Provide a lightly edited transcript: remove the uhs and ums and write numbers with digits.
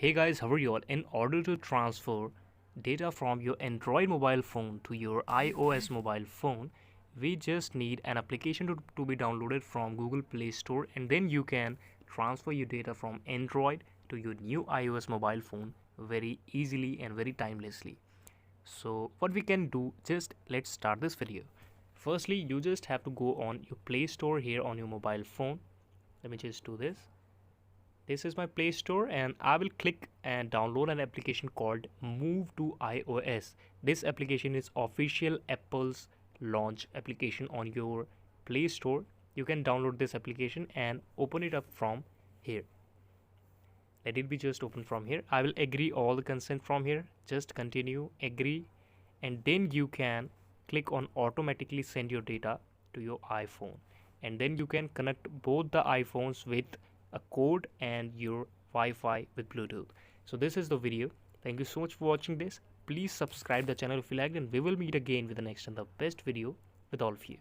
Hey guys, how are you all? In order to transfer data from your Android mobile phone to your iOS mobile phone, we just need an application to be downloaded from Google Play Store, and then you can transfer your data from Android to your new iOS mobile phone very easily and very timelessly. So what we can do, just let's start this video. Firstly, you just have to go on your Play Store here on your mobile phone. Let me just do this. This is my Play Store, and I will click and download an application called Move to iOS. This application is official Apple's launch application on your Play Store. You can download this application and open it up from here. Let it be just open from here. I will agree all the consent from here. Just continue, agree, and then you can click on automatically send your data to your iPhone, and then you can connect both the iPhones with a code and your Wi-Fi with Bluetooth. So this is the video. Thank you so much for watching this. Please subscribe the channel if you liked, and we will meet again with the next and the best video with all of you.